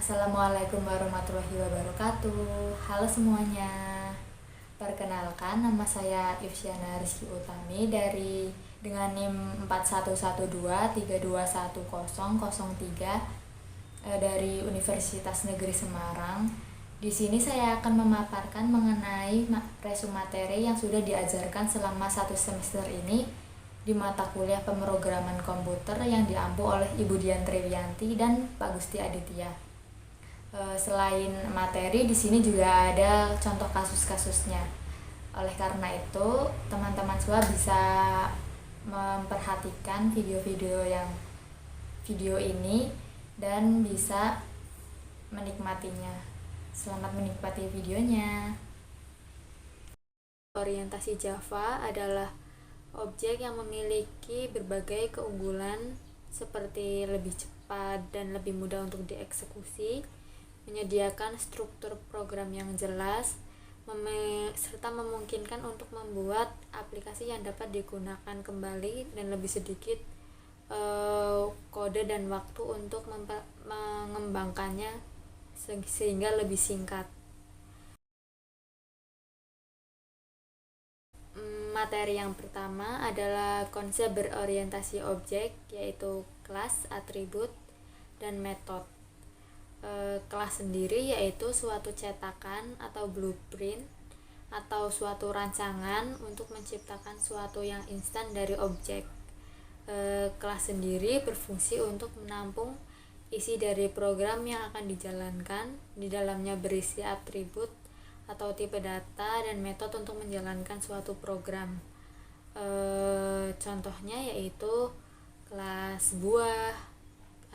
Assalamualaikum warahmatullahi wabarakatuh. Halo semuanya. Perkenalkan, nama saya Ifsyana Rizky Utami dengan NIM 4112321003 dari Universitas Negeri Semarang. Di sini saya akan memaparkan mengenai resume materi yang sudah diajarkan selama 1 semester ini di mata kuliah pemrograman komputer yang diampu oleh Ibu Dian Triwianti dan Pak Gusti Aditya. Selain materi, di sini juga ada contoh kasus-kasusnya. Oleh karena itu, teman-teman semua bisa memperhatikan video ini dan bisa menikmatinya. Selamat menikmati videonya. Orientasi Java adalah objek yang memiliki berbagai keunggulan seperti lebih cepat dan lebih mudah untuk dieksekusi, menyediakan struktur program yang jelas, serta memungkinkan untuk membuat aplikasi yang dapat digunakan kembali dan lebih sedikit kode dan waktu untuk mengembangkannya sehingga lebih singkat. Materi yang pertama adalah konsep berorientasi objek, yaitu kelas, atribut, dan metode. Kelas sendiri yaitu suatu cetakan atau blueprint atau suatu rancangan untuk menciptakan suatu yang instan dari objek. Kelas sendiri berfungsi untuk menampung isi dari program yang akan dijalankan. Di dalamnya berisi atribut atau tipe data dan metode untuk menjalankan suatu program. Contohnya yaitu kelas buah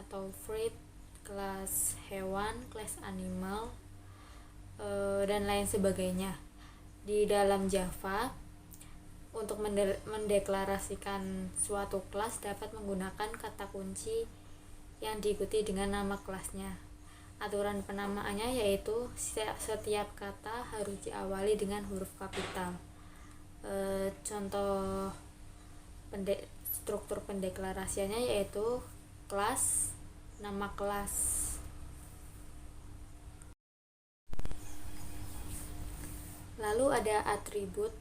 atau fruit, kelas hewan, kelas animal, dan lain sebagainya. Di dalam Java, untuk mendeklarasikan suatu kelas dapat menggunakan kata kunci yang diikuti dengan nama kelasnya. Aturan penamaannya yaitu setiap kata harus diawali dengan huruf kapital. Contoh struktur pendeklarasiannya yaitu kelas, nama kelas. Lalu ada atribut.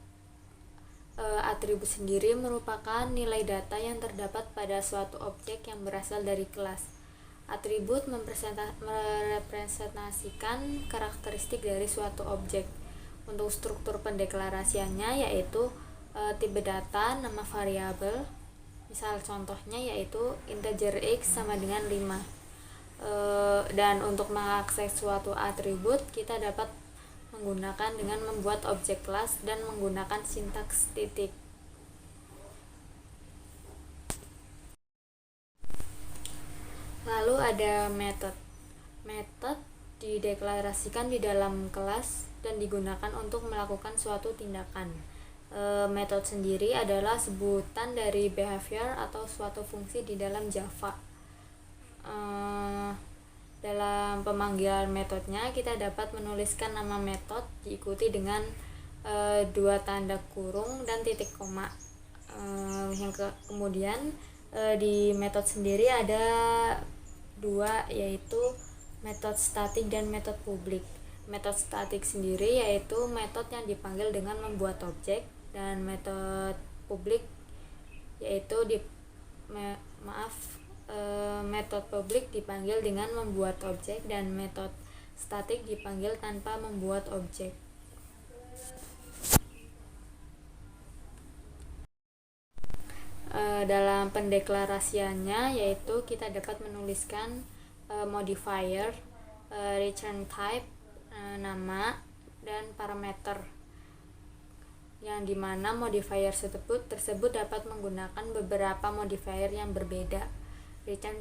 Atribut sendiri merupakan nilai data yang terdapat pada suatu objek yang berasal dari kelas. Atribut merepresentasikan karakteristik dari suatu objek. Untuk struktur pendeklarasiannya yaitu tipe data, nama variabel. Misal contohnya yaitu integer x sama dengan 5. Dan untuk mengakses suatu atribut kita dapat menggunakan dengan membuat objek kelas dan menggunakan sintaks titik. Lalu ada metode. Metode dideklarasikan di dalam kelas dan digunakan untuk melakukan suatu tindakan. Metode sendiri adalah sebutan dari behavior atau suatu fungsi di dalam Java. Dalam pemanggilan metodenya kita dapat menuliskan nama metode diikuti dengan 2 tanda kurung dan titik koma. Kemudian di metode sendiri ada 2, yaitu metode statik dan metode publik. Metode statik sendiri yaitu metode yang dipanggil dengan membuat objek, dan metode publik yaitu metode publik dipanggil dengan membuat objek dan metode statik dipanggil tanpa membuat objek. Dalam pendeklarasiannya yaitu kita dapat menuliskan modifier, return type, nama, dan parameter, yang dimana modifier tersebut dapat menggunakan beberapa modifier yang berbeda. Return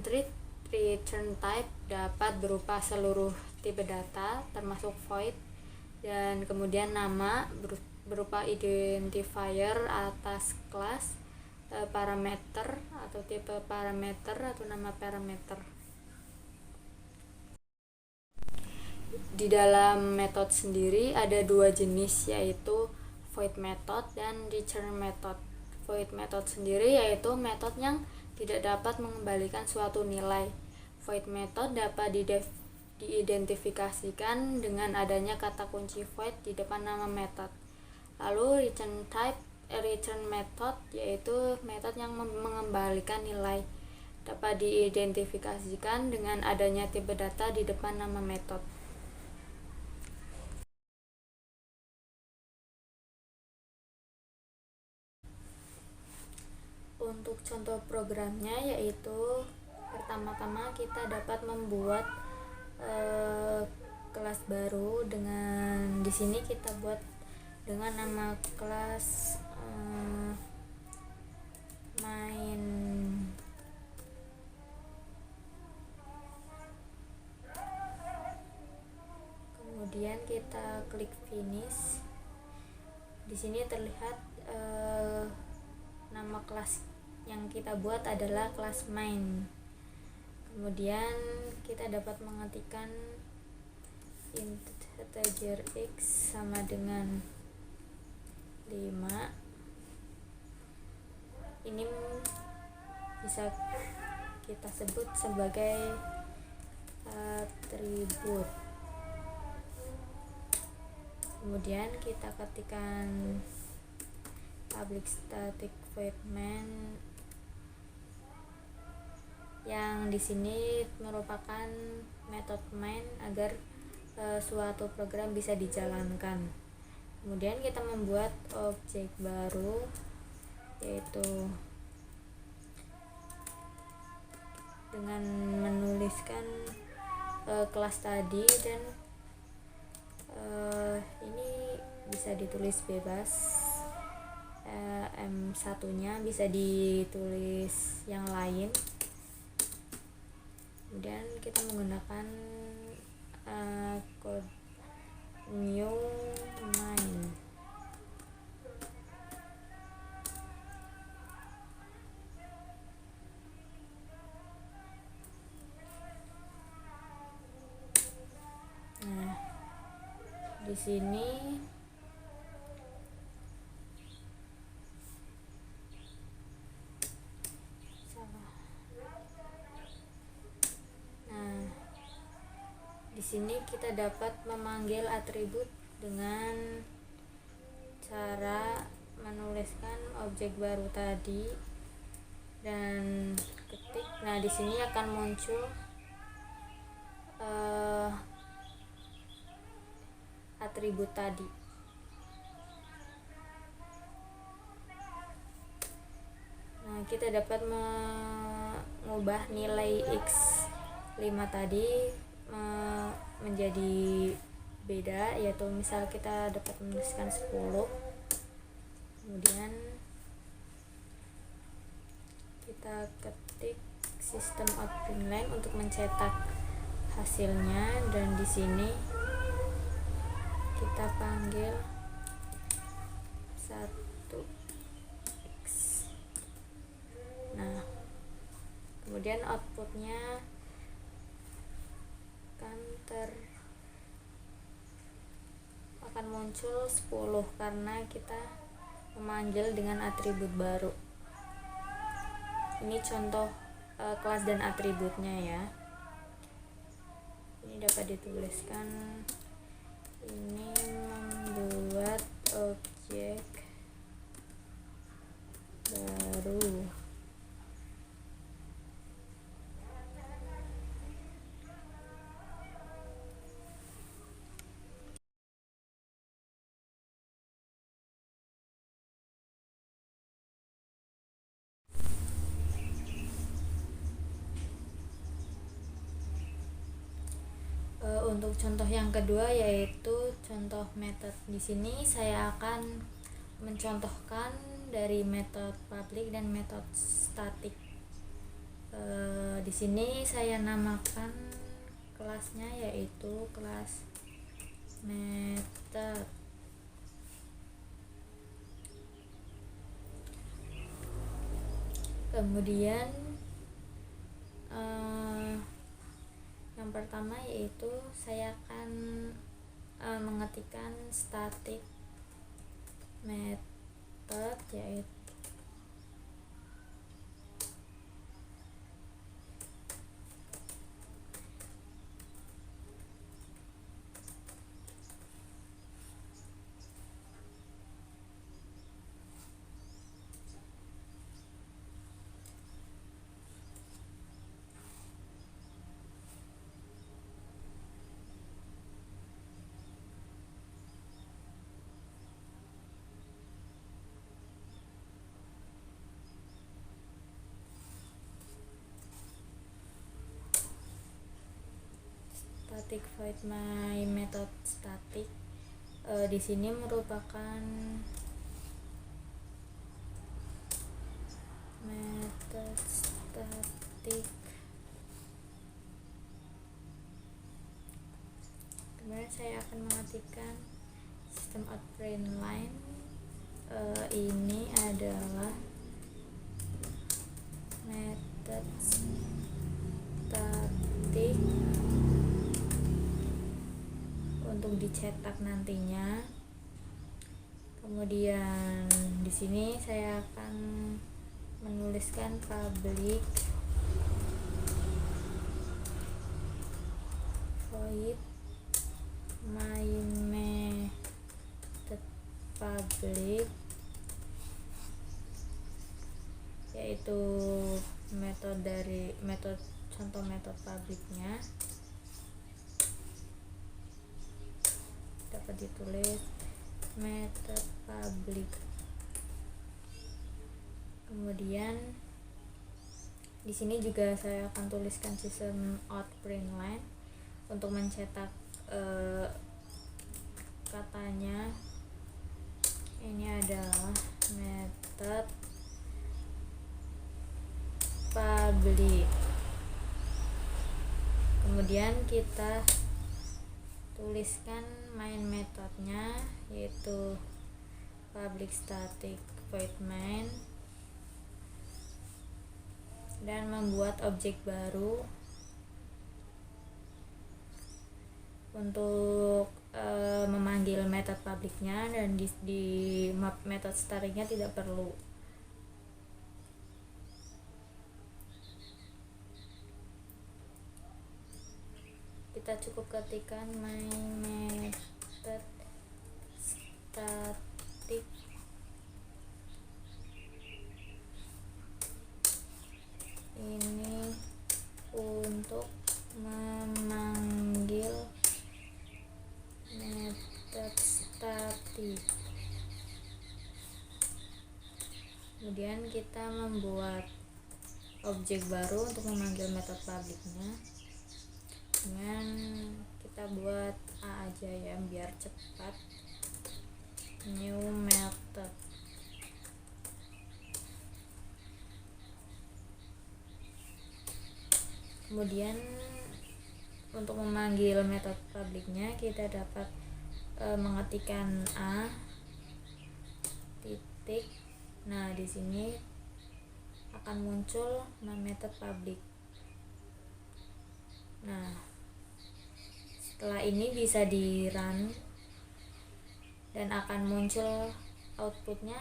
type dapat berupa seluruh tipe data termasuk void, dan kemudian nama berupa identifier atas kelas, parameter atau tipe parameter atau nama parameter. Di dalam metode sendiri ada 2 jenis, yaitu void method dan return method. Void method sendiri yaitu metode yang tidak dapat mengembalikan suatu nilai. Void method dapat diidentifikasikan dengan adanya kata kunci void di depan nama metode. Lalu return method yaitu metode yang mengembalikan nilai, dapat diidentifikasikan dengan adanya tipe data di depan nama metode. Untuk contoh programnya yaitu pertama-tama kita dapat membuat kelas baru dengan di sini kita buat dengan nama kelas main. Kemudian kita klik finish. Di sini terlihat nama kelas yang kita buat adalah kelas main. Kemudian kita dapat mengetikkan integer x sama dengan 5. Ini bisa kita sebut sebagai atribut. Kemudian kita ketikkan public static void main yang di sini merupakan metode main agar suatu program bisa dijalankan. Kemudian kita membuat objek baru yaitu dengan menuliskan kelas tadi, dan ini bisa ditulis bebas. M1 nya bisa ditulis yang lain. Kemudian kita menggunakan code new main. Nah, di sini sini kita dapat memanggil atribut dengan cara menuliskan objek baru tadi dan ketik. Nah, di sini akan muncul atribut tadi. Nah, kita dapat mengubah nilai x5 tadi menjadi beda, yaitu misal kita dapat menuliskan 10. Kemudian kita ketik system out println untuk mencetak hasilnya, dan di sini kita panggil 1x. Nah, kemudian outputnya akan muncul 10 karena kita memanggil dengan atribut baru. Ini contoh kelas dan atributnya ya. Ini dapat dituliskan, ini membuat objek baru. Untuk contoh yang kedua yaitu contoh metode. Di sini saya akan mencontohkan dari metode public dan metode static. Di sini saya namakan kelasnya yaitu kelas method. Kemudian yang pertama yaitu saya akan mengetikkan static method, yaitu static void my method static di sini merupakan method static. Kemudian saya akan mengetikkan system out print line. Ini adalah method static untuk dicetak nantinya. Kemudian di sini saya akan menuliskan public void my method public, yaitu contoh metode publiknya dapat ditulis method public. Kemudian di sini juga saya akan tuliskan system out print line untuk mencetak katanya. Ini adalah method public. Kemudian kita tuliskan main metodenya, yaitu public static void main, dan membuat objek baru untuk memanggil metode publiknya, dan di metode staticnya tidak perlu. Kita cukup ketikkan my method static ini untuk memanggil method static. Kemudian kita membuat objek baru untuk memanggil metode publiknya. Dengan kita buat A aja ya biar cepat. New method. Kemudian untuk memanggil metode publiknya kita dapat mengetikkan A titik. Nah, di sini akan muncul method public. Nah, setelah ini bisa di run dan akan muncul outputnya.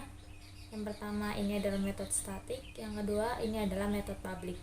Yang pertama ini adalah method static, yang kedua ini adalah method public.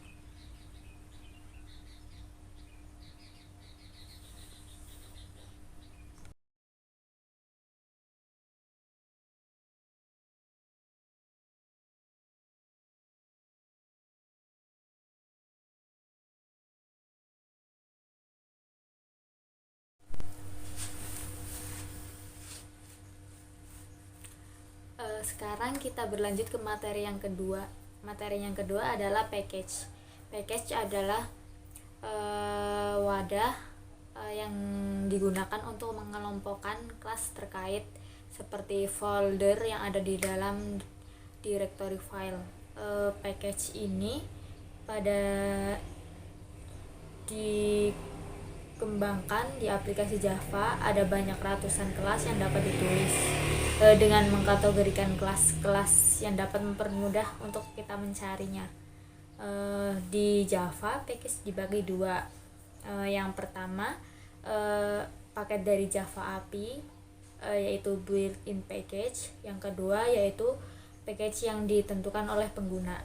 Sekarang kita berlanjut ke materi yang kedua. Materi yang kedua adalah package. Package adalah wadah yang digunakan untuk mengelompokkan kelas terkait, seperti folder yang ada di dalam directory file. Package ini pada dikembangkan di aplikasi Java. Ada banyak ratusan kelas yang dapat ditulis dengan mengkategorikan kelas-kelas yang dapat mempermudah untuk kita mencarinya. Di Java, package dibagi dua. Yang pertama, paket dari Java API, yaitu built-in package. Yang kedua yaitu package yang ditentukan oleh pengguna.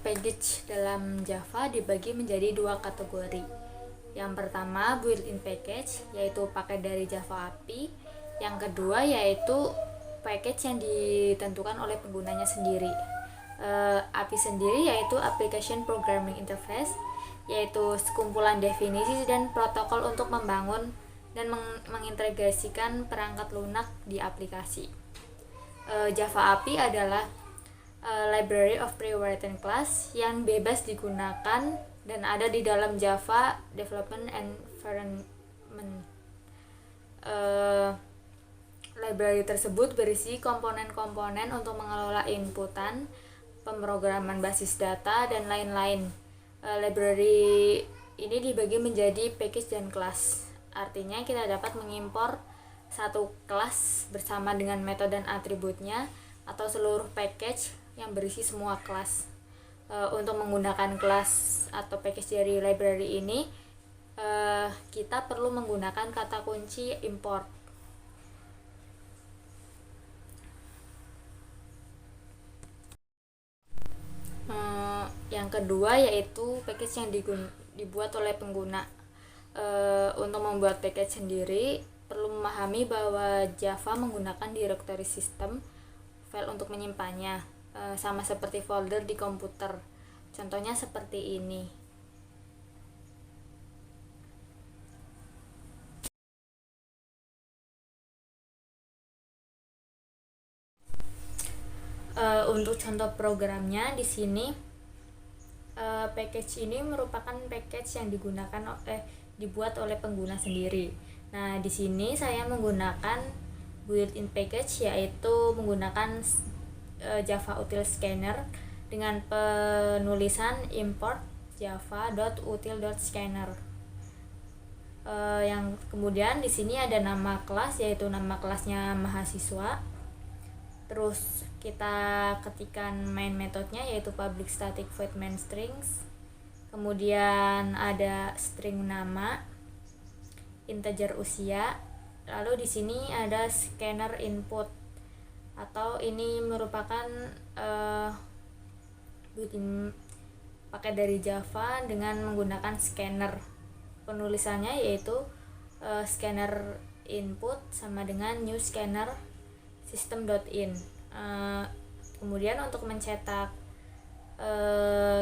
Package dalam Java dibagi menjadi dua kategori. Yang pertama built-in package, yaitu paket dari Java API. Yang kedua yaitu package yang ditentukan oleh penggunanya sendiri. API sendiri yaitu Application Programming Interface, yaitu sekumpulan definisi dan protokol untuk membangun dan mengintegrasikan perangkat lunak di aplikasi. Java API adalah library of pre-written class yang bebas digunakan dan ada di dalam Java Development Environment. Library tersebut berisi komponen-komponen untuk mengelola inputan, pemrograman basis data, dan lain-lain. Library ini dibagi menjadi package dan kelas. Artinya kita dapat mengimpor satu kelas bersama dengan metode dan atributnya atau seluruh package yang berisi semua kelas. Untuk menggunakan kelas atau package dari library ini, kita perlu menggunakan kata kunci import. Yang kedua yaitu package yang dibuat oleh pengguna. Untuk membuat package sendiri perlu memahami bahwa Java menggunakan directory system file untuk menyimpannya, sama seperti folder di komputer. Contohnya seperti ini. Untuk contoh programnya di sini, package ini merupakan package yang dibuat oleh pengguna sendiri. Nah, di sini saya menggunakan built-in package, yaitu menggunakan Java Util Scanner dengan penulisan import java.util.scanner. Yang kemudian di sini ada nama kelas, yaitu nama kelasnya mahasiswa. Terus kita ketikkan main metodenya, yaitu public static void main strings. Kemudian ada string nama, integer usia. Lalu di sini ada scanner input, atau ini merupakan built-in pakai dari Java dengan menggunakan scanner. Penulisannya yaitu scanner input sama dengan new scanner system.in. Kemudian untuk mencetak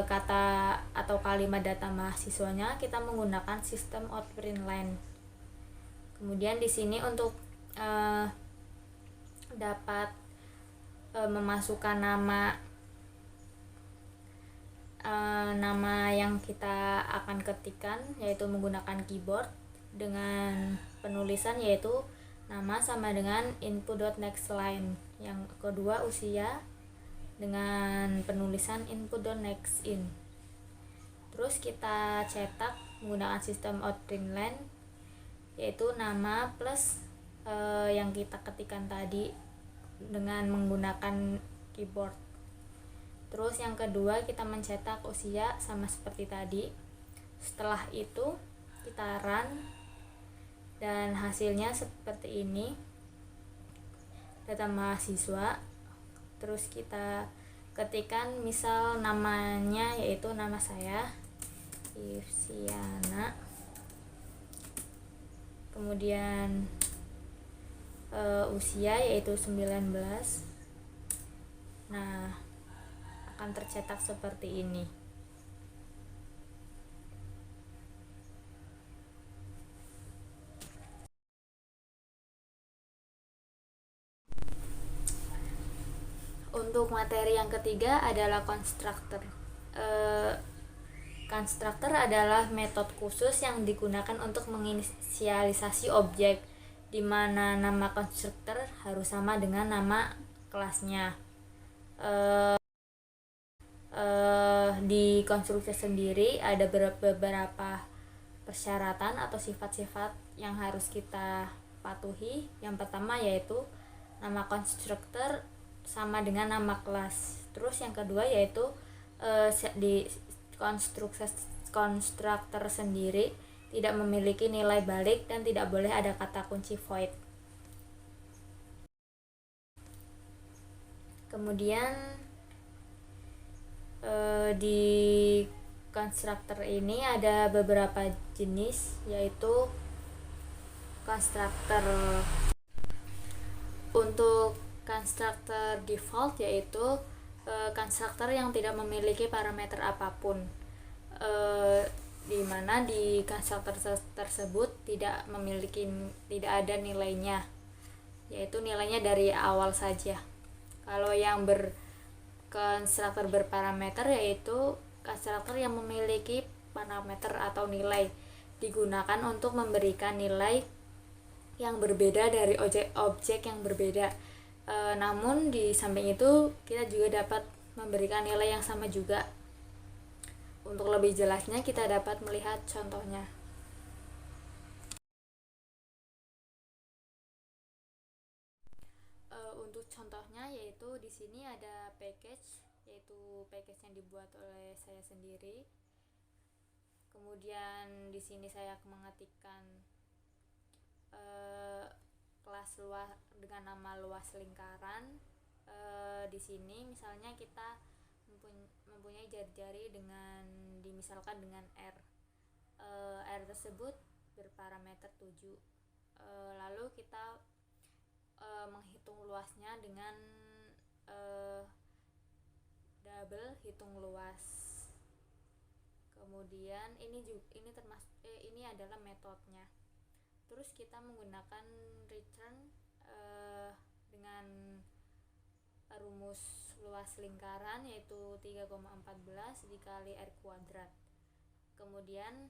kata atau kalimat data mahasiswanya, kita menggunakan sistem out_println. Kemudian di sini untuk dapat memasukkan nama yang kita akan ketikkan, yaitu menggunakan keyboard dengan penulisan yaitu nama sama dengan input.nextLine. Yang kedua usia dengan penulisan input.nextIn. Terus kita cetak menggunakan sistem out_println, yaitu nama plus yang kita ketikkan tadi dengan menggunakan keyboard. Terus yang kedua kita mencetak usia sama seperti tadi. Setelah itu kita run dan hasilnya seperti ini, data mahasiswa. Terus kita ketikkan misal namanya, yaitu nama saya Ifsiana, kemudian usia yaitu 19. Nah, akan tercetak seperti ini. Untuk materi yang ketiga adalah constructor. Constructor adalah metode khusus yang digunakan untuk menginisialisasi objek, di mana nama constructor harus sama dengan nama kelasnya. Di konstruksi sendiri ada beberapa persyaratan atau sifat-sifat yang harus kita patuhi. Yang pertama yaitu nama konstruktor sama dengan nama kelas. Terus yang kedua yaitu di konstruktor sendiri tidak memiliki nilai balik dan tidak boleh ada kata kunci void. Kemudian di konstruktor ini ada beberapa jenis, yaitu konstruktor untuk konstruktor default, yaitu konstruktor yang tidak memiliki parameter apapun, di mana di konstruktor tersebut tidak ada nilainya, yaitu nilainya dari awal saja. Kalau yang konstruktor berparameter yaitu konstruktor yang memiliki parameter atau nilai, digunakan untuk memberikan nilai yang berbeda dari objek yang berbeda. Namun di samping itu kita juga dapat memberikan nilai yang sama juga. Untuk lebih jelasnya kita dapat melihat contohnya. Untuk contohnya yaitu di sini ada package, yaitu package yang dibuat oleh saya sendiri. Kemudian di sini saya mengetikkan kelas luas dengan nama luas lingkaran. Di sini misalnya kita mempunyai jari-jari dengan dimisalkan dengan R. R tersebut berparameter 7. Lalu kita menghitung luasnya dengan double hitung luas. Kemudian ini adalah metodenya. Terus kita menggunakan return dengan rumus luas lingkaran yaitu 3,14 dikali R kuadrat. Kemudian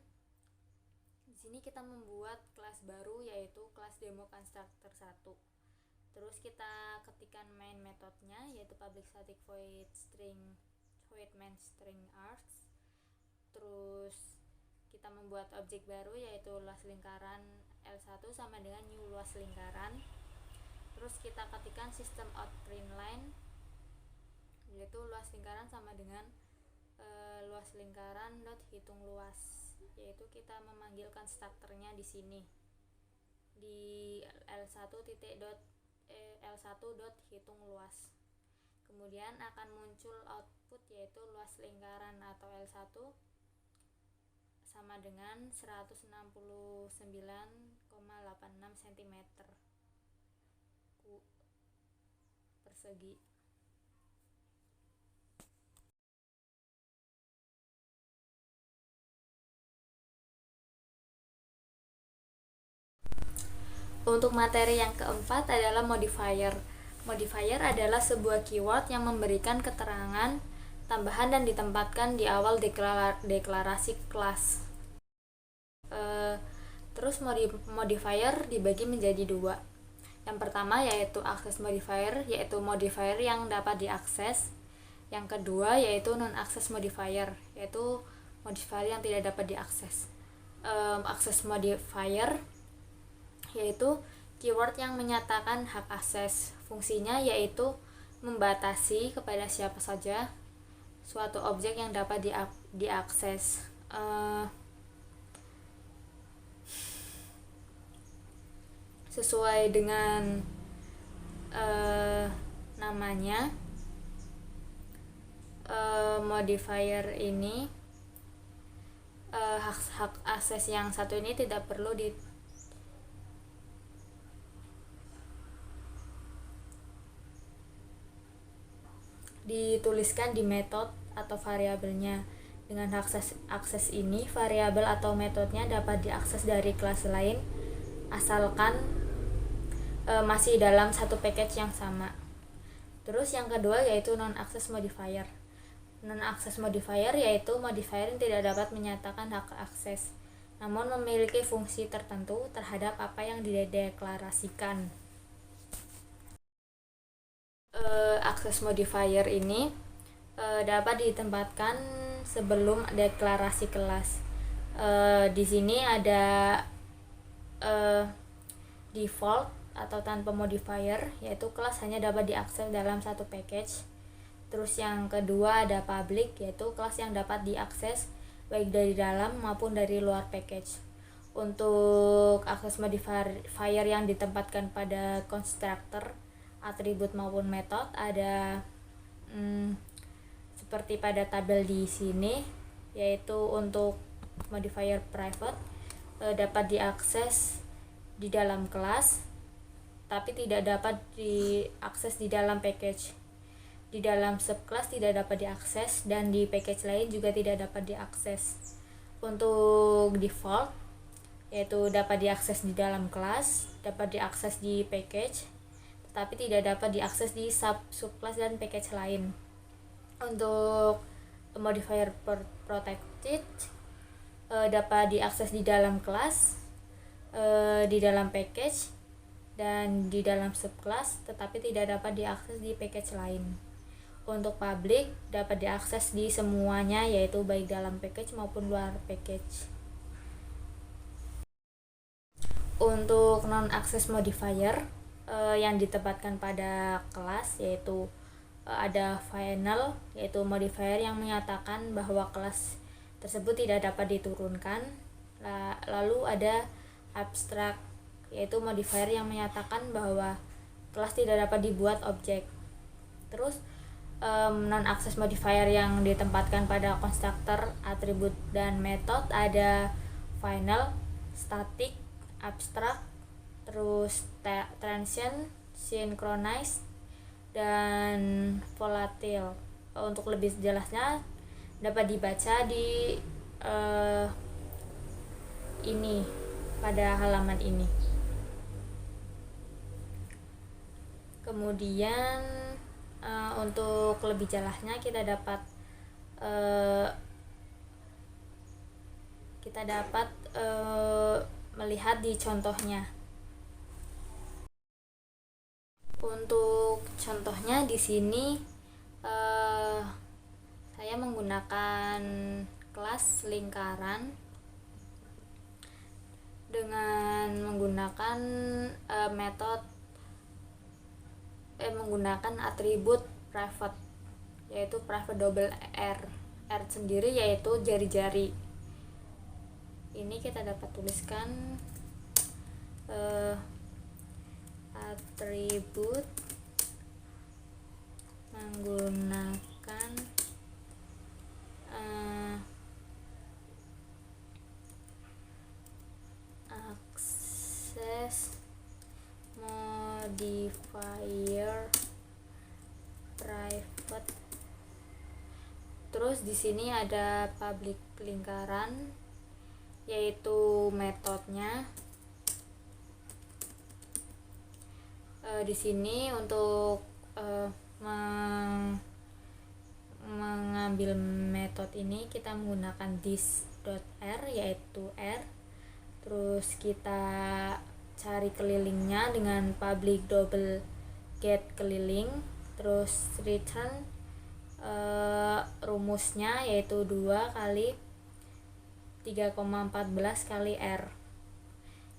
di sini kita membuat kelas baru yaitu kelas demo constructor 1. Terus kita ketikkan main metodenya yaitu public static void main string args. Terus kita membuat objek baru yaitu luas lingkaran L1 sama dengan new luas lingkaran. Terus kita ketikkan system out print line yaitu luas lingkaran sama dengan luas lingkaran dot hitung luas, yaitu kita memanggilkan strukturnya di sini di L1 dot hitung luas. Kemudian akan muncul output yaitu luas lingkaran atau L1 sama dengan 169,86 cm persegi. Untuk materi yang keempat adalah modifier. Modifier adalah sebuah keyword yang memberikan keterangan tambahan dan ditempatkan di awal deklarasi kelas. Terus modifier dibagi menjadi dua. Yang pertama yaitu access modifier, yaitu modifier yang dapat diakses. Yang kedua yaitu non-access modifier, yaitu modifier yang tidak dapat diakses. Access modifier yaitu keyword yang menyatakan hak akses. Fungsinya yaitu membatasi kepada siapa saja suatu objek yang dapat diakses. Sesuai dengan namanya, modifier ini hak akses yang satu ini tidak perlu dituliskan di metode atau variabelnya. Dengan akses ini, variabel atau metodenya dapat diakses dari kelas lain asalkan masih dalam satu package yang sama. Terus yang kedua yaitu non-access modifier. Non-access modifier yaitu modifier yang tidak dapat menyatakan hak akses, namun memiliki fungsi tertentu terhadap apa yang dideklarasikan. Access modifier ini dapat ditempatkan sebelum deklarasi kelas. Di sini ada default atau tanpa modifier, yaitu kelas hanya dapat diakses dalam satu package. Terus yang kedua ada public, yaitu kelas yang dapat diakses baik dari dalam maupun dari luar package. Untuk access modifier yang ditempatkan pada constructor, atribut maupun metode ada seperti pada tabel di sini, yaitu untuk modifier private dapat diakses di dalam kelas tapi tidak dapat diakses di dalam package. Di dalam subclass tidak dapat diakses dan di package lain juga tidak dapat diakses. Untuk default yaitu dapat diakses di dalam kelas, dapat diakses di package, tetapi tidak dapat diakses di subclass dan package lain. Untuk modifier protected dapat diakses di dalam kelas, di dalam package, dan di dalam subclass, tetapi tidak dapat diakses di package lain. Untuk public dapat diakses di semuanya, yaitu baik dalam package maupun luar package. Untuk non-access modifier yang ditempatkan pada kelas, yaitu ada final, yaitu modifier yang menyatakan bahwa kelas tersebut tidak dapat diturunkan. Lalu ada abstract, yaitu modifier yang menyatakan bahwa kelas tidak dapat dibuat objek. Terus non-access modifier yang ditempatkan pada konstruktor, atribut, dan metode ada final, static, abstract, terus transient, synchronize, dan volatile. Untuk lebih jelasnya dapat dibaca di ini pada halaman ini. Kemudian untuk lebih jelasnya kita dapat melihat di contohnya. Untuk contohnya di sini saya menggunakan kelas lingkaran dengan menggunakan menggunakan atribut private, yaitu private double R. R sendiri yaitu jari-jari. Ini kita dapat tuliskan atribut menggunakan access modifier private. Terus di sini ada public lingkaran, yaitu metodenya. Di sini untuk mengambil metode ini kita menggunakan this.r, yaitu R. Terus kita cari kelilingnya dengan public double get keliling, terus return rumusnya yaitu 2 kali 3,14 kali R.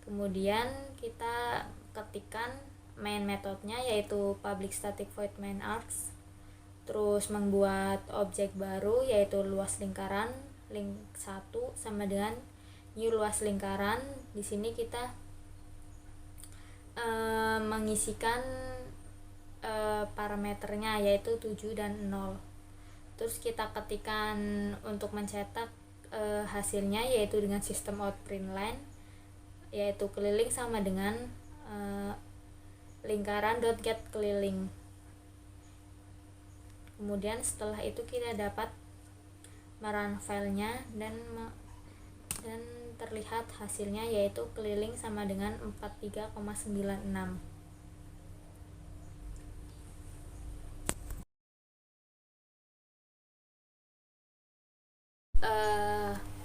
Kemudian kita ketikkan main metodenya, yaitu public static void main args. Terus membuat objek baru, yaitu luas lingkaran link 1 sama dengan new luas lingkaran. Di sini kita mengisikan parameternya, yaitu 7 dan 0. Terus kita ketikkan untuk mencetak hasilnya, yaitu dengan sistem out print line, yaitu keliling sama dengan lingkaran dot get keliling. Kemudian setelah itu kita dapat merun filenya dan terlihat hasilnya, yaitu keliling sama dengan 43,96.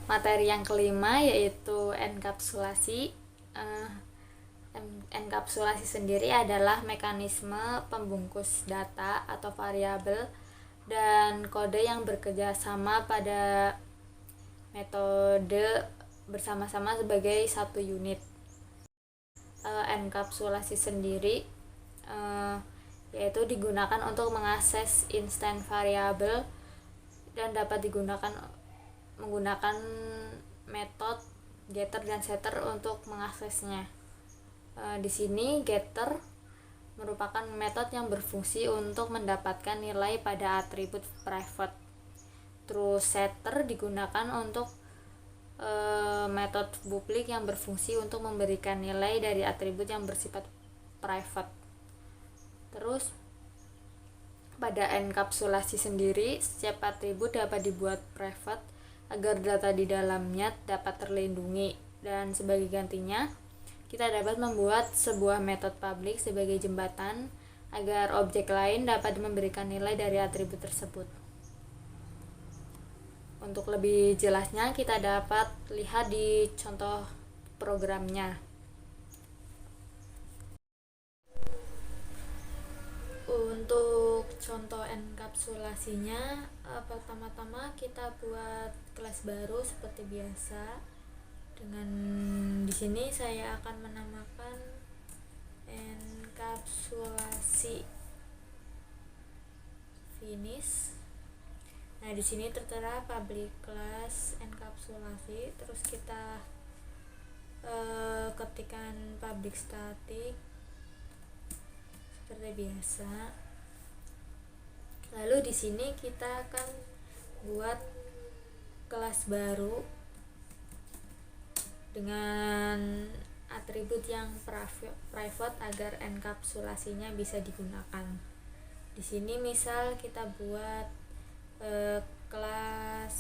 Materi yang kelima yaitu enkapsulasi. Enkapsulasi sendiri adalah mekanisme pembungkus data atau variabel dan kode yang bekerja sama pada metode bersama-sama sebagai satu unit. Enkapsulasi sendiri yaitu digunakan untuk mengakses instant variabel dan dapat digunakan menggunakan metode getter dan setter untuk mengaksesnya. Di sini getter merupakan metode yang berfungsi untuk mendapatkan nilai pada atribut private. Terus setter digunakan untuk metode publik yang berfungsi untuk memberikan nilai dari atribut yang bersifat private. Terus pada enkapsulasi sendiri, setiap atribut dapat dibuat private agar data di dalamnya dapat terlindungi, dan sebagai gantinya kita dapat membuat sebuah metode publik sebagai jembatan agar objek lain dapat memberikan nilai dari atribut tersebut. Untuk lebih jelasnya kita dapat lihat di contoh programnya. Untuk contoh enkapsulasinya, pertama-tama kita buat kelas baru seperti biasa. Dengan di sini saya akan menamakan enkapsulasi finish. Nah, di sini tertera public class enkapsulasi, terus kita ketikkan public static seperti biasa. Lalu di sini kita akan buat kelas baru dengan atribut yang private agar enkapsulasinya bisa digunakan. Di sini misal kita buat kelas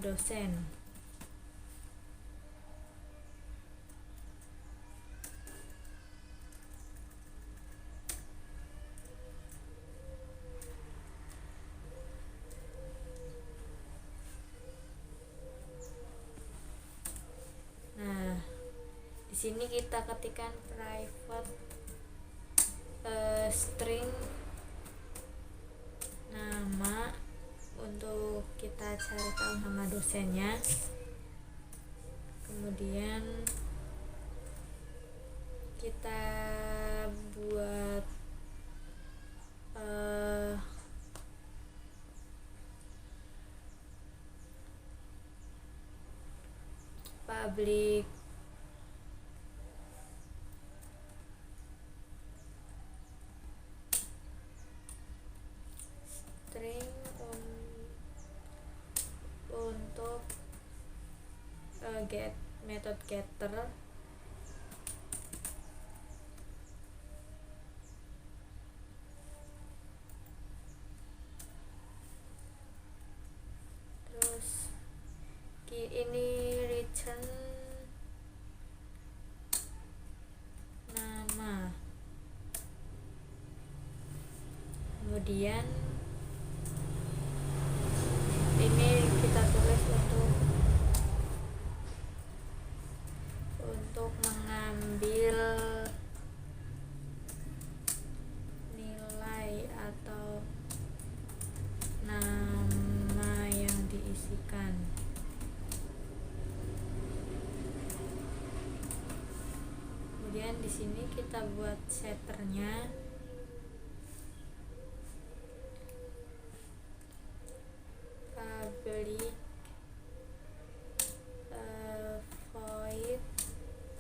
dosen. Nah, di sini kita ketikkan private string nama untuk kita cari tahu nama dosennya. Kemudian kita buat public string untuk get method getter. Terus ini return nama. Kemudian ini kita tulis untuk mengambil nilai atau nama yang diisikan. Kemudian di sini kita buat setternya. Public void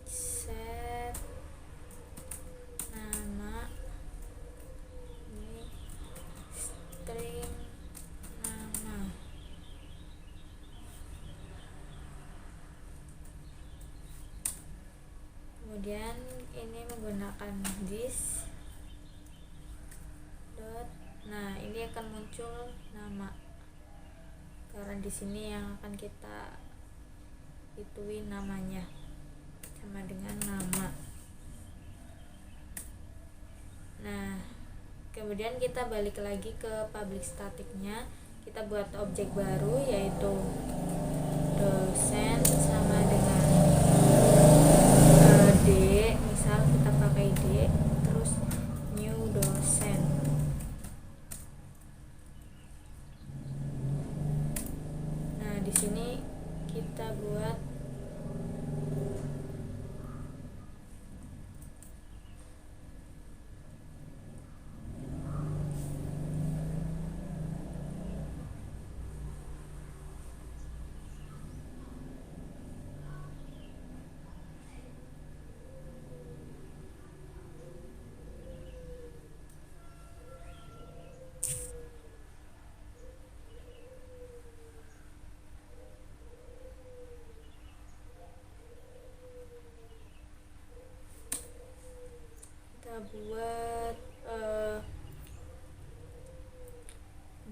set nama, ini string nama. Kemudian ini menggunakan this dot. Nah, ini akan muncul nama karena di sini yang akan kita ituin namanya sama dengan nama. Nah, kemudian kita balik lagi ke public staticnya. Kita buat objek baru yaitu dosen sama dengan D, misal kita pakai D, terus new dosen. Nah, di sini kita buat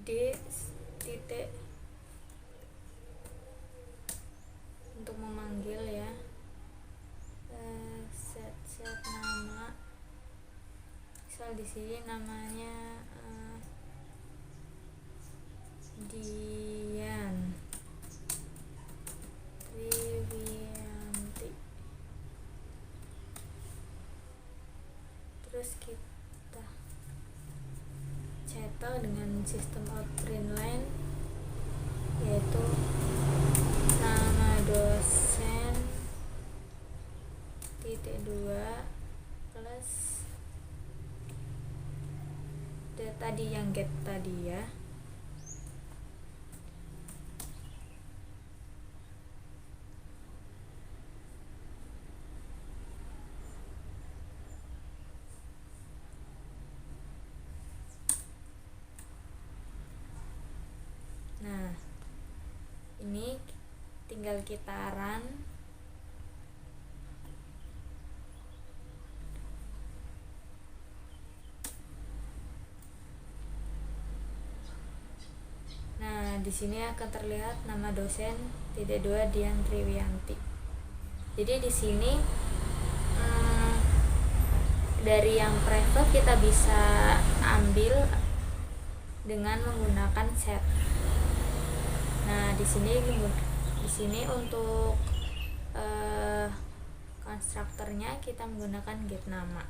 D titik untuk memanggil ya, set nama. Misal di sini namanya Dia. sistem out print line, yaitu nama dosen (2) plus tadi yang get tadi ya. Nah, ini tinggal kita run. Nah, di sini akan terlihat nama dosen (2) Dian Triwianti. Jadi di sini dari yang private kita bisa ambil dengan menggunakan set. Nah, di sini untuk konstruktornya kita menggunakan get nama.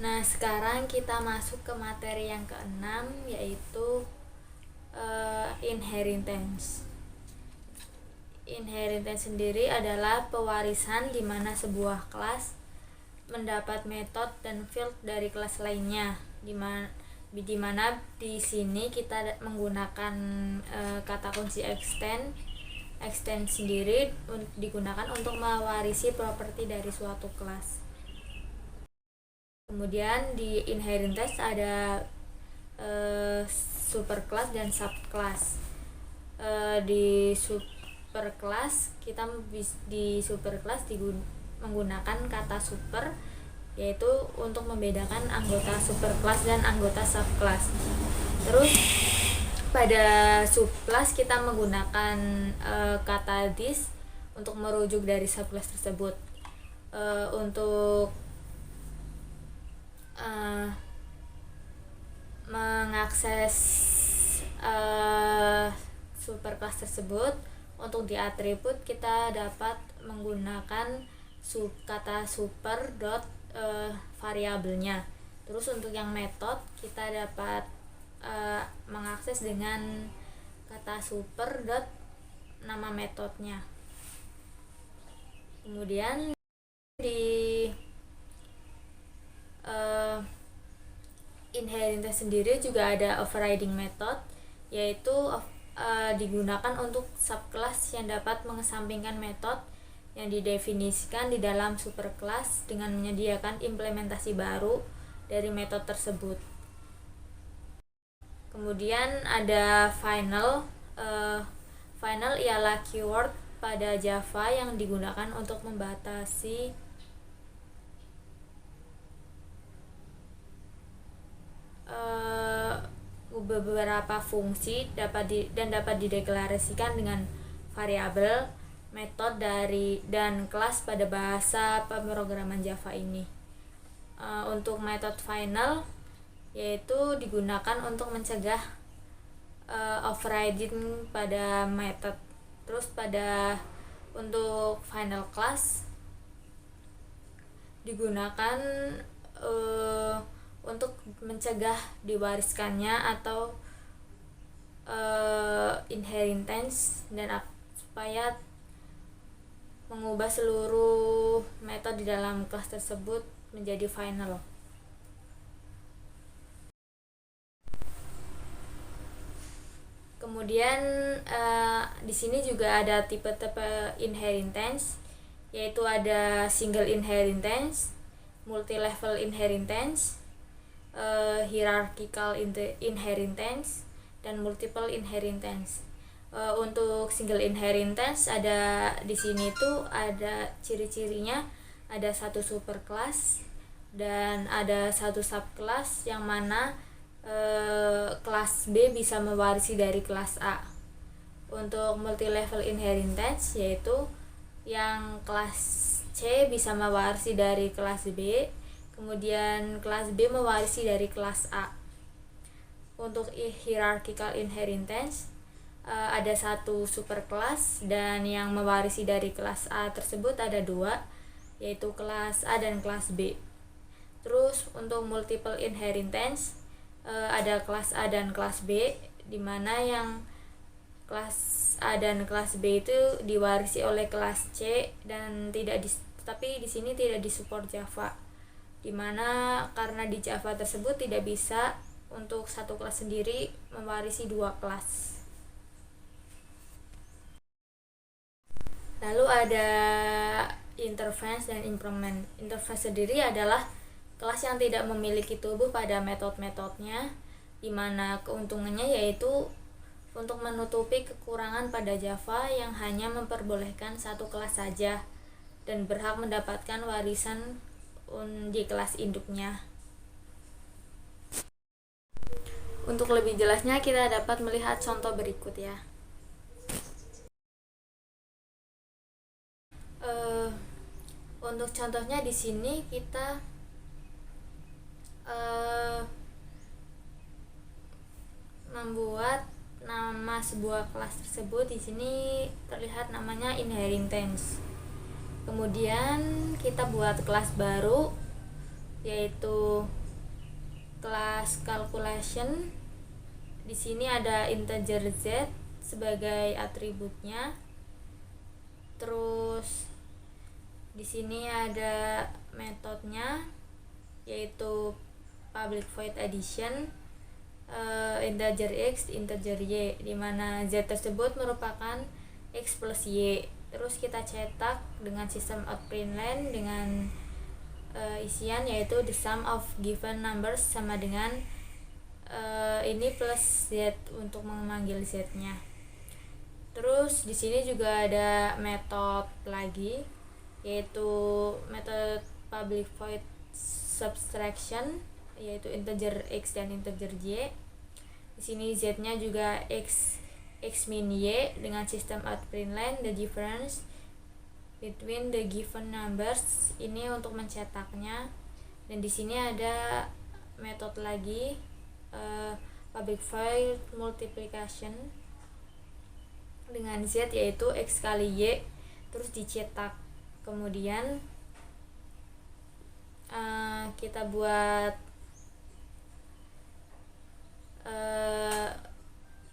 Nah, sekarang kita masuk ke materi yang keenam, yaitu inheritance. Inheritance sendiri adalah pewarisan di mana sebuah kelas mendapat metode dan field dari kelas lainnya, di mana di sini kita menggunakan kata kunci extend sendiri digunakan untuk mewarisi properti dari suatu kelas. Kemudian di inheritance ada superclass dan subclass. Di superclass menggunakan kata super, yaitu untuk membedakan anggota superclass dan anggota subclass. Terus pada subclass kita menggunakan kata this untuk merujuk dari subclass tersebut. Untuk mengakses superclass tersebut, untuk di atribut kita dapat menggunakan kata super dot variabelnya. Terus untuk yang metode kita dapat mengakses dengan kata super dot nama metodenya. Kemudian di inheritance sendiri juga ada overriding method, yaitu digunakan untuk subclass yang dapat mengesampingkan metode yang didefinisikan di dalam superclass dengan menyediakan implementasi baru dari metode tersebut. Kemudian ada final. Final ialah keyword pada Java yang digunakan untuk membatasi beberapa fungsi dan dapat dideklarasikan dengan variabel, metode dan kelas pada bahasa pemrograman Java ini. Untuk metode final yaitu digunakan untuk mencegah overriding pada metode. Terus untuk final class digunakan untuk mencegah diwariskannya atau inheritance dan supaya mengubah seluruh metode di dalam kelas tersebut menjadi final. Kemudian di sini juga ada tipe-tipe inheritance, yaitu ada single inheritance, multi-level inheritance, hierarchical inheritance, dan multiple inheritance. Untuk single inheritance ada di sini tuh ada ciri-cirinya, ada satu superclass dan ada satu subclass yang mana kelas B bisa mewarisi dari kelas A. Untuk multi-level inheritance yaitu yang kelas C bisa mewarisi dari kelas B, kemudian kelas B mewarisi dari kelas A. Untuk hierarchical inheritance ada satu superkelas, dan yang mewarisi dari kelas A tersebut ada dua, yaitu kelas A dan kelas B. Terus untuk multiple inheritance ada kelas A dan kelas B, di mana yang kelas A dan kelas B itu diwarisi oleh kelas C dan tapi di sini tidak disupport Java, dimana karena di Java tersebut tidak bisa untuk satu kelas sendiri mewarisi dua kelas. Lalu ada interface dan improvement. Interface sendiri adalah kelas yang tidak memiliki tubuh pada metode-metodenya, di mana keuntungannya yaitu untuk menutupi kekurangan pada Java yang hanya memperbolehkan satu kelas saja dan berhak mendapatkan warisan di kelas induknya. Untuk lebih jelasnya kita dapat melihat contoh berikut ya. Untuk contohnya di sini kita membuat nama sebuah kelas tersebut. Di sini terlihat namanya inheritance. Kemudian kita buat kelas baru yaitu kelas calculation. Di sini ada integer z sebagai atributnya. Terus di sini ada metodenya yaitu public void addition, integer x, integer y, di mana z tersebut merupakan x plus y. Terus kita cetak dengan sistem outprintln dengan isian yaitu the sum of given numbers sama dengan ini plus z untuk memanggil z-nya. Terus di sini juga ada metode lagi yaitu metode public void subtraction yaitu integer x dan integer y. Di sini z-nya juga x min y dengan sistem outprintln the difference between the given numbers, ini untuk mencetaknya. Dan di sini ada metode lagi public void multiplication dengan z yaitu x kali y, terus dicetak. Kemudian kita buat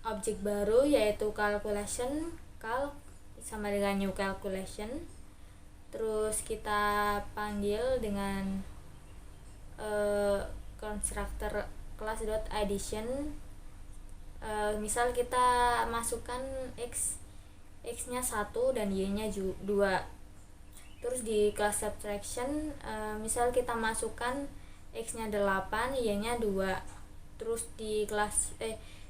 objek baru yaitu calculation, calc sama dengan new calculation. Terus kita panggil dengan constructor class.addition. Misal kita masukkan x-nya 1 dan y-nya 2. Terus di class subtraction misal kita masukkan x-nya 8, y-nya 2. Terus di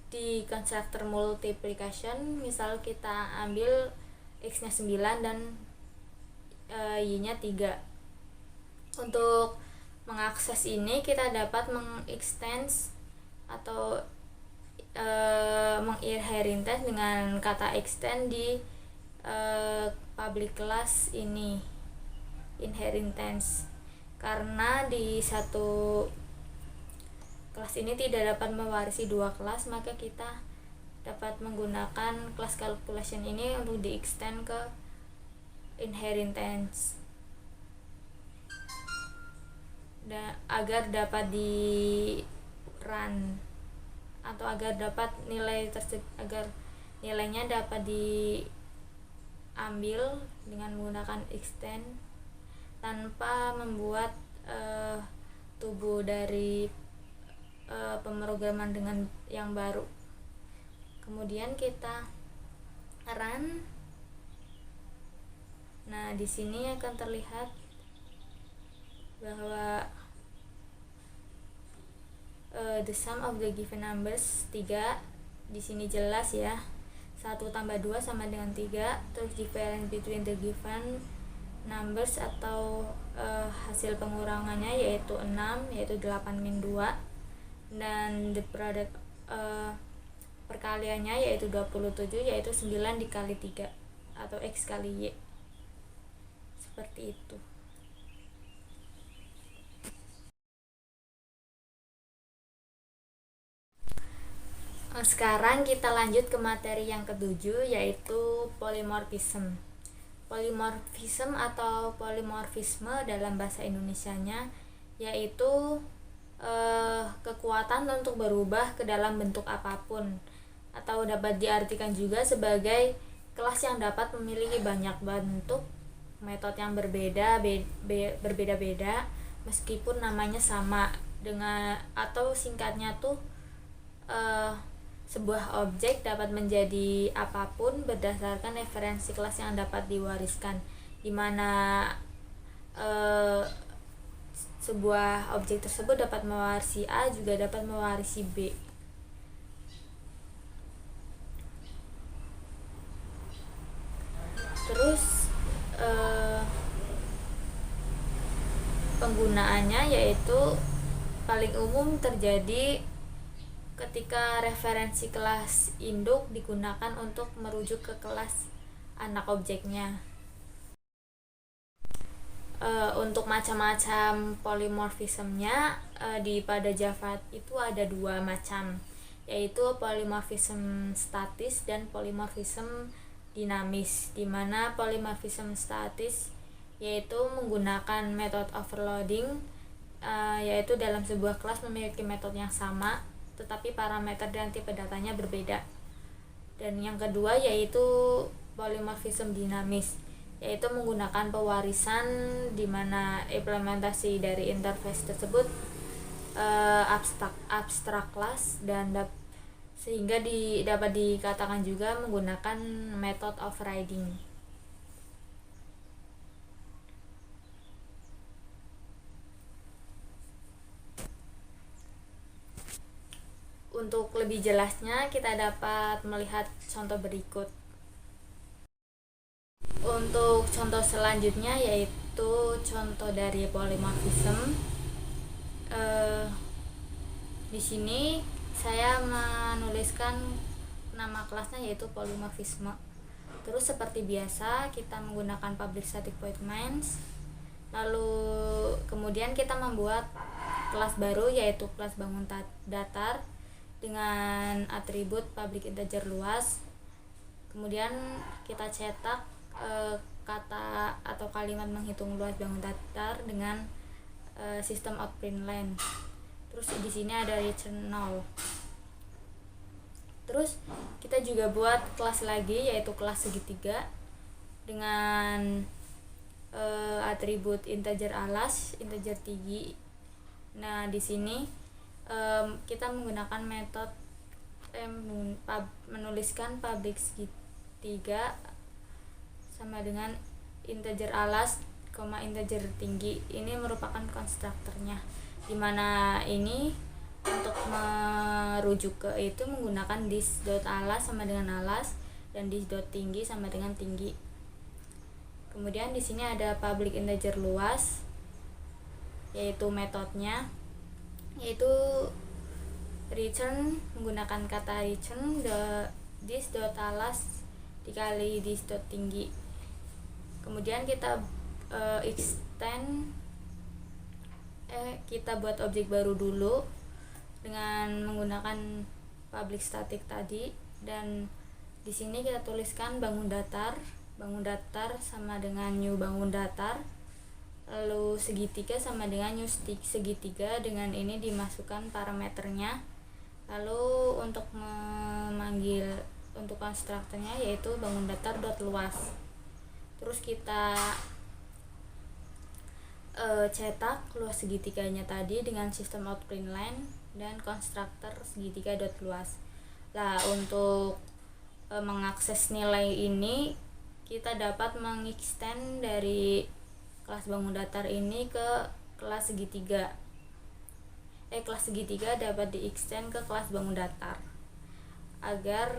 di constructor multiplication misal kita ambil x-nya 9 dan y-nya 3. Untuk mengakses ini kita dapat mengextend atau menginheritance dengan kata extend di public class ini inheritance, karena di satu kelas ini tidak dapat mewarisi dua kelas, maka kita dapat menggunakan kelas calculation ini untuk di extend ke inheritance agar dapat di run atau agar dapat agar nilainya dapat diambil dengan menggunakan extend tanpa membuat tubuh dari pemrograman dengan yang baru. Kemudian kita run. Nah, di sini akan terlihat bahwa the sum of the given numbers 3. Di sini jelas ya, 1 tambah 2 sama dengan 3. Terus difference between the given numbers atau hasil pengurangannya yaitu 6, yaitu 8 min 2. Dan the product perkaliannya yaitu 27, yaitu 9 dikali 3 atau x kali y. Seperti itu. Sekarang kita lanjut ke materi yang ketujuh, yaitu polymorphism. Polymorphism atau polimorfisme dalam bahasa Indonesianya yaitu kekuatan untuk berubah ke dalam bentuk apapun, atau dapat diartikan juga sebagai kelas yang dapat memiliki banyak bentuk, metode yang berbeda-beda meskipun namanya sama, dengan atau singkatnya tuh sebuah objek dapat menjadi apapun berdasarkan referensi kelas yang dapat diwariskan, di mana sebuah objek tersebut dapat mewarisi A juga dapat mewarisi B. Terus penggunaannya yaitu paling umum terjadi ketika referensi kelas induk digunakan untuk merujuk ke kelas anak objeknya. Untuk macam-macam polimorfismnya pada Java itu ada dua macam, yaitu polimorfism statis dan polimorfism dinamis, di mana polimorfism statis yaitu menggunakan metode overloading, yaitu dalam sebuah kelas memiliki metode yang sama tetapi parameter dan tipe datanya berbeda. Dan yang kedua yaitu polimorfism dinamis, yaitu menggunakan pewarisan di mana implementasi dari interface tersebut abstrak kelas, dan sehingga dapat dikatakan juga menggunakan method overriding. Untuk lebih jelasnya kita dapat melihat contoh berikut. Untuk contoh selanjutnya yaitu contoh dari polymorphism. Di sini saya menuliskan nama kelasnya yaitu polymorphisme. Terus seperti biasa kita menggunakan public static void mains. Lalu kemudian kita membuat kelas baru yaitu kelas bangun datar dengan atribut public integer luas. Kemudian kita cetak kata atau kalimat menghitung luas bangun datar dengan sistem outPrintln. Terus di sini ada return 0. Terus kita juga buat kelas lagi yaitu kelas segitiga dengan atribut integer alas, integer tinggi. Nah, di sini kita menggunakan metode menuliskan public segitiga sama dengan integer alas, integer tinggi. Ini merupakan konstruktornya, dimana ini untuk merujuk ke itu menggunakan this.alas sama dengan alas dan this.tinggi sama dengan tinggi. Kemudian di sini ada public integer luas yaitu metodenya, yaitu return menggunakan kata return this.alas dikali this.tinggi. Kemudian kita kita buat objek baru dulu dengan menggunakan public static tadi, dan di sini kita tuliskan bangun datar sama dengan new bangun datar, lalu segitiga sama dengan new segitiga, dengan ini dimasukkan parameternya. Lalu untuk memanggil untuk konstruktornya yaitu bangun datar dot luas. Terus kita cetak luas segitiganya tadi dengan sistem outPrintln dan konstruktor segitiga dot luas. Nah, untuk mengakses nilai ini kita dapat mengextend dari kelas bangun datar ini ke kelas segitiga. Kelas segitiga dapat diextend ke kelas bangun datar agar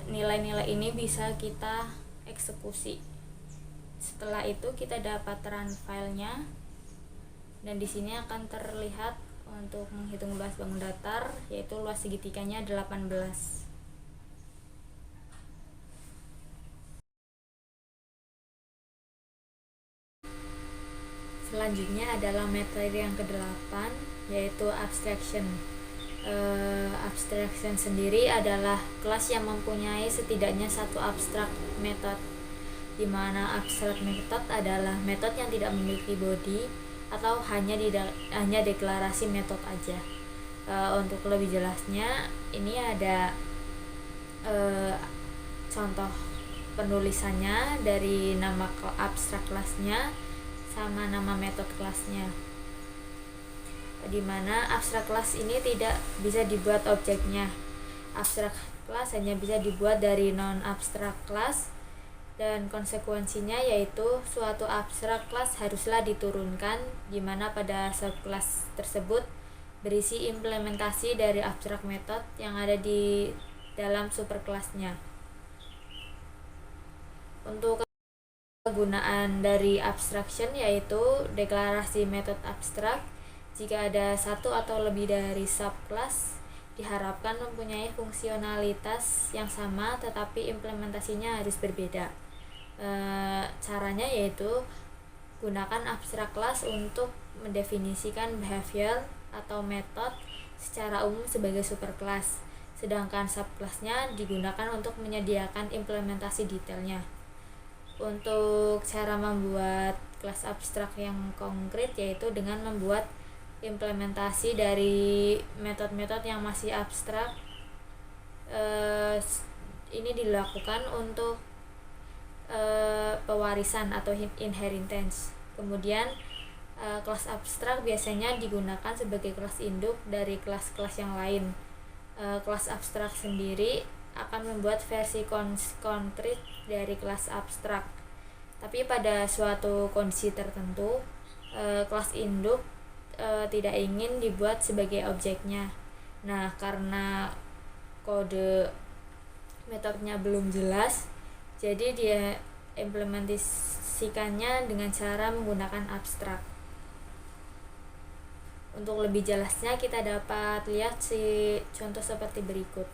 nilai-nilai ini bisa kita eksekusi. Setelah itu kita dapat run filenya, dan di sini akan terlihat untuk menghitung luas bangun datar yaitu luas segitiganya 18. Selanjutnya adalah materi yang ke-8 yaitu abstraction. Abstraction sendiri adalah kelas yang mempunyai setidaknya satu abstrak method, di mana abstrak method adalah metode yang tidak memiliki body atau hanya deklarasi metode aja. Untuk lebih jelasnya, ini ada contoh penulisannya dari nama abstrak kelasnya sama nama metode kelasnya, di mana abstrak kelas ini tidak bisa dibuat objeknya. Abstrak kelas hanya bisa dibuat dari non abstrak kelas, dan konsekuensinya yaitu suatu abstrak kelas haruslah diturunkan, di mana pada subkelas tersebut berisi implementasi dari abstrak method yang ada di dalam superkelasnya. Untuk kegunaan dari abstraction yaitu deklarasi metode abstrak. Jika ada satu atau lebih dari subclass, diharapkan mempunyai fungsionalitas yang sama tetapi implementasinya harus berbeda. Caranya yaitu gunakan abstrak class untuk mendefinisikan behavior atau metode secara umum sebagai superclass, sedangkan subclassnya digunakan untuk menyediakan implementasi detailnya. Untuk cara membuat kelas abstrak yang konkret yaitu dengan membuat implementasi dari metode-metode yang masih abstrak. Ini dilakukan untuk pewarisan atau inheritance. Kemudian kelas abstrak biasanya digunakan sebagai kelas induk dari kelas-kelas yang lain. Kelas abstrak sendiri akan membuat versi konkret dari kelas abstrak. Tapi pada suatu kondisi tertentu, kelas induk tidak ingin dibuat sebagai objeknya. Nah, karena kode metodenya belum jelas, jadi dia implementasikannya dengan cara menggunakan abstrak. Untuk lebih jelasnya kita dapat lihat contoh seperti berikut.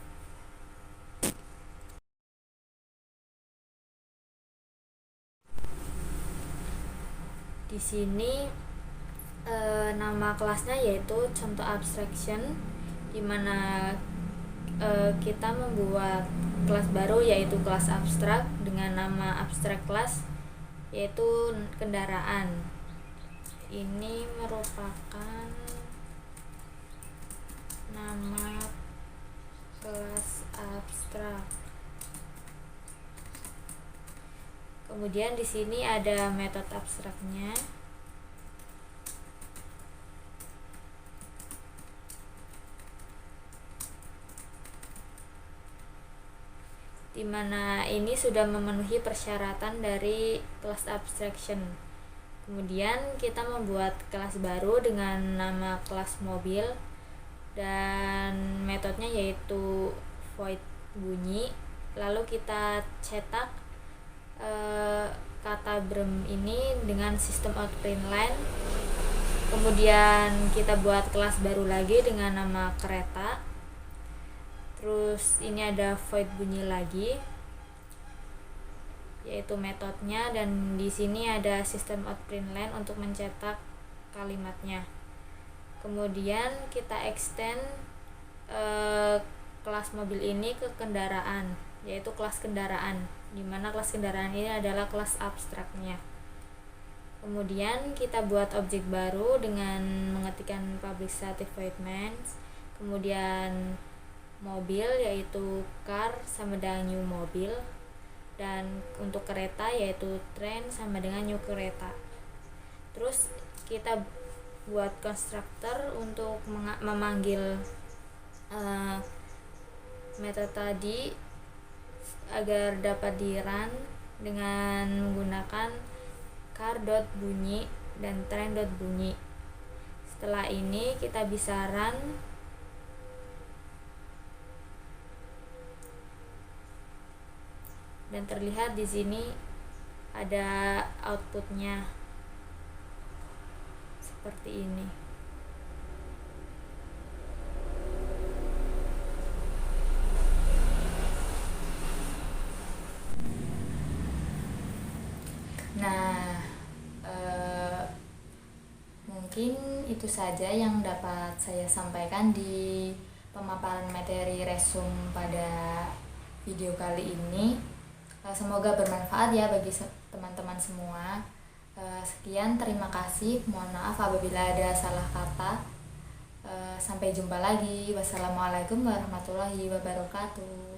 Di sini nama kelasnya yaitu contoh abstraction, di mana kita membuat kelas baru yaitu kelas abstrak dengan nama abstrak kelas yaitu kendaraan. Ini merupakan nama kelas abstrak. Kemudian di sini ada metode abstraknya. Di mana ini sudah memenuhi persyaratan dari kelas abstraction. Kemudian kita membuat kelas baru dengan nama kelas mobil, dan metodenya yaitu void bunyi. Lalu kita cetak kata berem ini dengan sistem out print line. Kemudian kita buat kelas baru lagi dengan nama kereta. Terus ini ada void bunyi lagi yaitu metodenya, dan di sini ada sistem out print line untuk mencetak kalimatnya. Kemudian kita extend kelas mobil ini ke kendaraan, yaitu kelas kendaraan, di mana kelas kendaraan ini adalah kelas abstraknya. Kemudian kita buat objek baru dengan mengetikkan public static void main. Kemudian mobil yaitu car sama dengan new mobil, dan untuk kereta yaitu train sama dengan new kereta. Terus kita buat constructor untuk memanggil metode tadi agar dapat di run dengan menggunakan car.bunyi dan train.bunyi. Setelah ini kita bisa run, dan terlihat di sini ada outputnya seperti ini. Nah, mungkin itu saja yang dapat saya sampaikan di pemaparan materi resum pada video kali ini. Semoga bermanfaat ya bagi teman-teman semua. Sekian, terima kasih. Mohon maaf apabila ada salah kata. Sampai jumpa lagi. Wassalamualaikum warahmatullahi wabarakatuh.